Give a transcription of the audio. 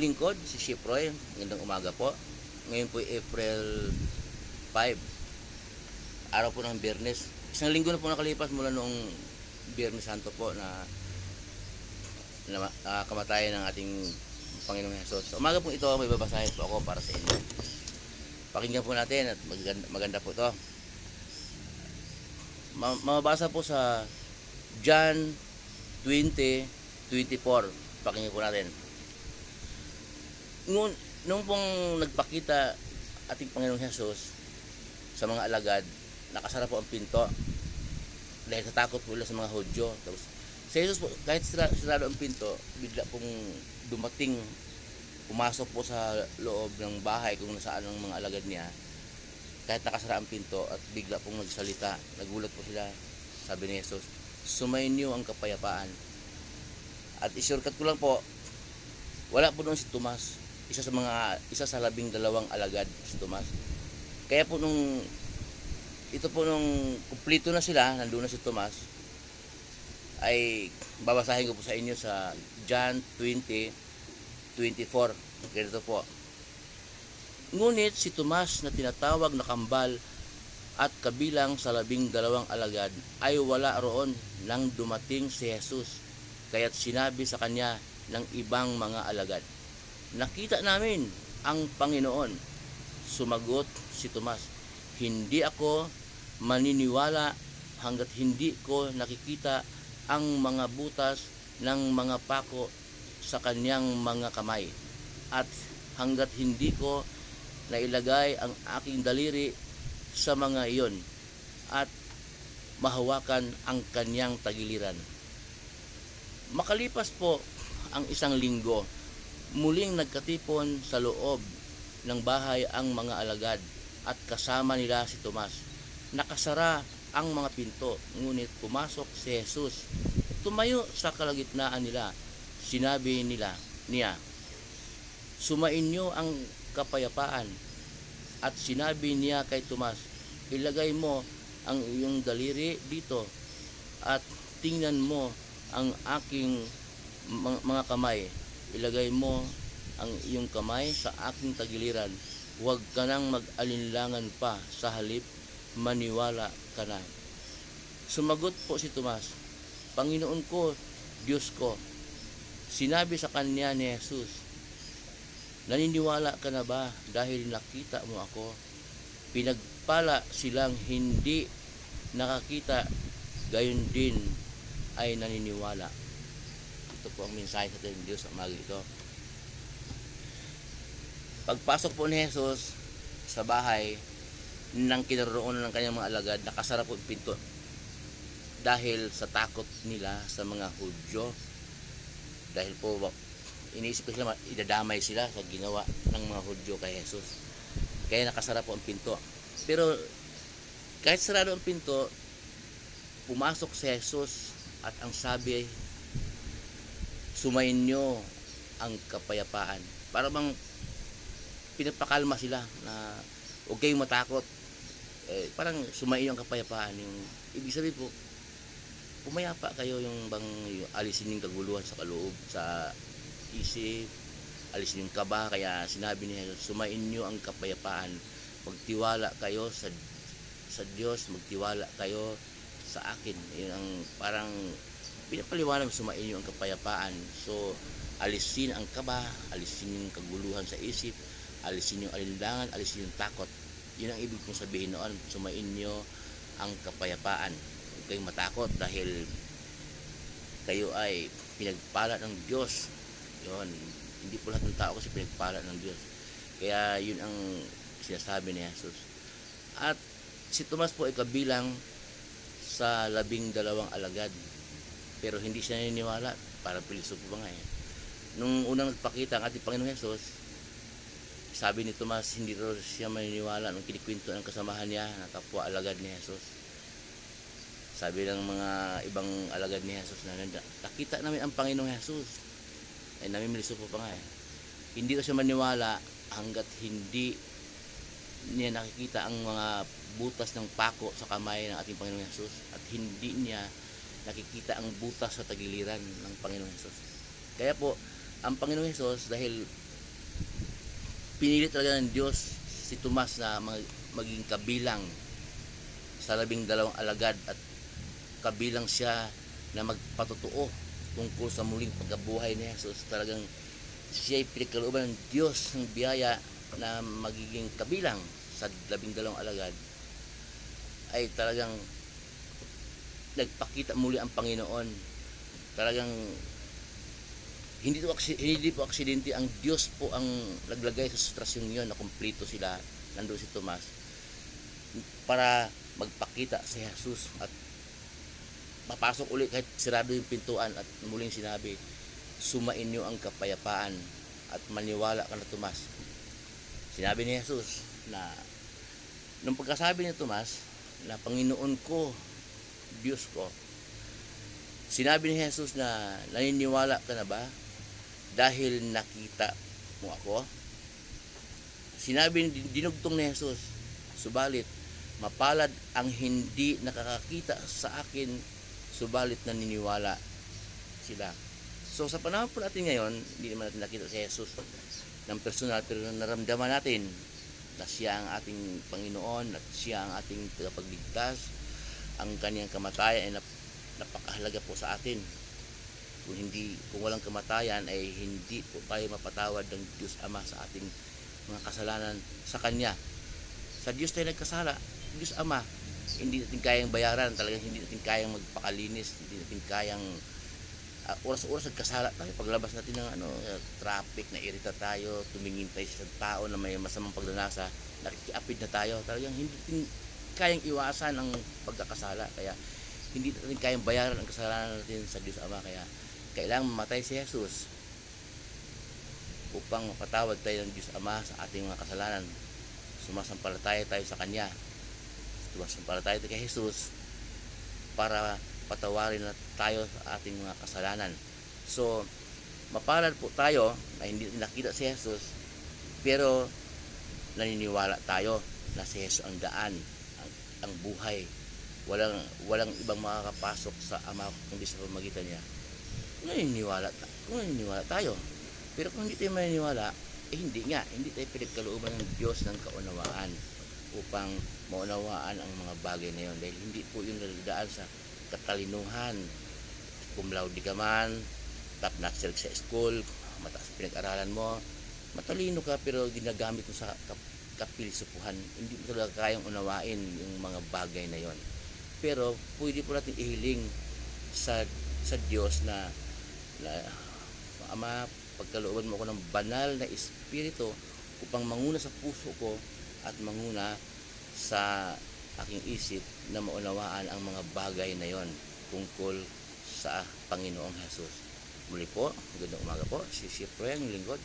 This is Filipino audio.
lingkod, si Chef Roy. Magandang umaga po. Ngayon po April 5, araw po ng Biyernes. Isang linggo na po nakalipas mula noong Biyernes Santo po na kamatayan ng ating Panginoong Hesus. Sa umaga po ito, may babasahin po ako para sa inyo. Pakinggan po natin at maganda po ito. Mababasa po sa John 20:24. Pakinggan po natin. Nung pong nagpakita ating Panginoong Hesus sa mga alagad, nakasara po ang pinto dahil sa takot po sa mga Hudyo. Tapos si Jesus po, kahit sarado ang pinto, bigla pong dumating, pumasok po sa loob ng bahay kung nasaan ang mga alagad niya. Kahit nakasara ang pinto at bigla pong nagsalita, nagulat po sila. Sabi ni Jesus, sumayin niyo ang kapayapaan. At isurkat ko lang po, wala po doon si Tomas. Isa sa 12 alagad si Tomas. Kaya po nung kumplito na sila, nandoon na si Tomas, ay babasahin ko po sa inyo sa John 20:24. Ganito po. Ngunit si Tomas na tinatawag na kambal at kabilang sa 12 alagad ay wala roon nang dumating si Jesus. Kaya't sinabi sa kanya ng ibang mga alagad, nakita namin ang Panginoon. Sumagot si Tomas, hindi ako maniniwala hanggat hindi ko nakikita ang mga butas ng mga pako sa kanyang mga kamay, at hanggat hindi ko nailagay ang aking daliri sa mga iyon at mahawakan ang kanyang tagiliran. Makalipas po ang isang linggo, muling nagkatipon sa loob ng bahay ang mga alagad at kasama nila si Tomas. Nakasara ang mga pinto, ngunit pumasok si Jesus. Tumayo sa kalagitnaan nila. Sinabi niya, sumainyo ang kapayapaan. At sinabi niya kay Tomas, ilagay mo ang iyong daliri dito at tingnan mo ang aking mga kamay. Ilagay mo ang iyong kamay sa aking tagiliran. Huwag ka nang mag-alinlangan pa, sa halip maniwala ka na. Sumagot po si Tomas, Panginoon ko, Diyos ko. Sinabi sa kanya ni Jesus, naniniwala ka na ba dahil nakita mo ako? Pinagpala silang hindi nakakita, gayon din ay naniniwala. Ito po ang mensahe sa ating Diyos sa umaga ito. Pagpasok po ni Jesus sa bahay nang kinaroonan ng kanyang mga alagad, nakasara po ang pinto dahil sa takot nila sa mga Hudyo. Dahil po iniisip ko sila, idadamay sila sa ginawa ng mga Hudyo kay Jesus. Kaya nakasara po ang pinto. Pero kahit sarado ang pinto, pumasok si Jesus at ang sabi, sumayin nyo ang kapayapaan. Para bang pinapakalma sila na huwag kayong matakot. Parang sumayin ang kapayapaan. Yung ibig sabihin po, pumayapa kayo, yung alisin yung kaguluhan sa kaloob, sa isip, alisin yung kaba. Kaya sinabi niya, sumayin nyo ang kapayapaan. Magtiwala kayo sa Diyos, magtiwala kayo sa akin. Yun ang parang pinapaliwanag, sumain nyo ang kapayapaan. So alisin ang kaba, alisin yung kaguluhan sa isip, alisin yung alinlangan, alisin yung takot. Yun ang ibig kong sabihin noon, sumain nyo ang kapayapaan. Huwag kayong matakot dahil kayo ay pinagpala ng Diyos. Yun, hindi po lahat ng tao kasi pinagpala ng Diyos. Kaya yun ang sinasabi ni Jesus. At si Tomas po ay kabilang sa 12 alagad. Pero hindi siya naniniwala. Parang pilosopo pa nga eh. Nung unang nagpakita ang ating Panginoong Hesus, sabi ni Tomas, hindi rin siya maniniwala nung kinikwento ng kasamahan niya na kapwa alagad ni Jesus. Sabi ng mga ibang alagad ni Jesus na nakita namin ang Panginoong Hesus. Ay namimiliso po pa nga eh. Hindi rin siya maniwala hanggat hindi niya nakikita ang mga butas ng pako sa kamay ng ating Panginoong Hesus at hindi niya nakikita ang butas sa tagiliran ng Panginoong Hesus. Kaya po, ang Panginoong Hesus, dahil pinili talaga ng Diyos si Tomas na maging kabilang sa 12 alagad at kabilang siya na magpatotoo tungkol sa muling pagkabuhay ni Jesus. Talagang siya ay pinagkalooban ng Diyos ng biyaya na magiging kabilang sa 12 alagad. Ay talagang nagpakita muli ang Panginoon. Talagang hindi po aksidente, ang Diyos po ang naglagay sa sitwasyong yun na kumpleto sila, nandoon si Tomas para magpakita si Jesus at papasok ulit kahit sirado yung pintuan at muling sinabi, sumain niyo ang kapayapaan at maniwala ka na Tomas. Sinabi ni Jesus na nung pagkasabi ni Tomas na Panginoon ko, Diyos ko, sinabi ni Jesus na naniniwala ka na ba dahil nakita mo ako? Sinabi, dinugtong ni Jesus, subalit mapalad ang hindi nakakakita sa akin, subalit naniniwala sila. So sa panahon po natin ngayon, hindi naman natin nakita si Jesus ng personal, pero naramdaman natin na siya ang ating Panginoon at siya ang ating tagapagligtas. Ang kanyang kamatayan ay napakahalaga po sa atin. Kung walang kamatayan ay hindi po tayo mapatawad ng Diyos Ama sa ating mga kasalanan sa Kanya. Sa Diyos tayo nagkasala, Diyos Ama, hindi natin kayang bayaran, talagang hindi natin kayang magpakalinis, hindi natin kayang oras-oras nagkasala tayo. Paglabas natin ng traffic, na irita tayo, tumingin tayo sa tao na may masamang pagdanasa, nakikiapid na tayo, talagang hindi natin kayang iwasan ang pagkakasala. Kaya hindi natin kayang bayaran ang kasalanan natin sa Diyos Ama. Kaya kailangan mamatay si Jesus upang mapatawad tayo ng Diyos Ama sa ating mga kasalanan. Sumasampalataya tayo sa Kanya, sumasampalataya tayo kay Jesus para patawarin na tayo sa ating mga kasalanan. So mapalad po tayo na hindi nakita si Jesus, pero naniniwala tayo na si Jesus ang daan, ang buhay. Walang ibang makakapasok sa Ama kundi sa pamamagitan niya. Kung naniniwala tayo. Pero kung hindi tayo maniniwala, hindi tayo pinagkalooban ng Diyos ng kaunawaan upang maunawaan ang mga bagay na yun. Dahil hindi po yun nalagdaan sa katalinuhan. Cum laude ka man, top notch sa school, mataas pinag-aralan mo, matalino ka pero ginagamit mo sa kapilsupuhan. Hindi mo talaga kayang unawain yung mga bagay na yon. Pero pwede po natin ihiling sa Diyos na Ama, pagkalooban mo ako ng banal na espiritu upang manguna sa puso ko at manguna sa aking isip na maunawaan ang mga bagay na yon tungkol sa Panginoong Jesus. Muli po, magandang umaga po, si Sipre, ang lingkod.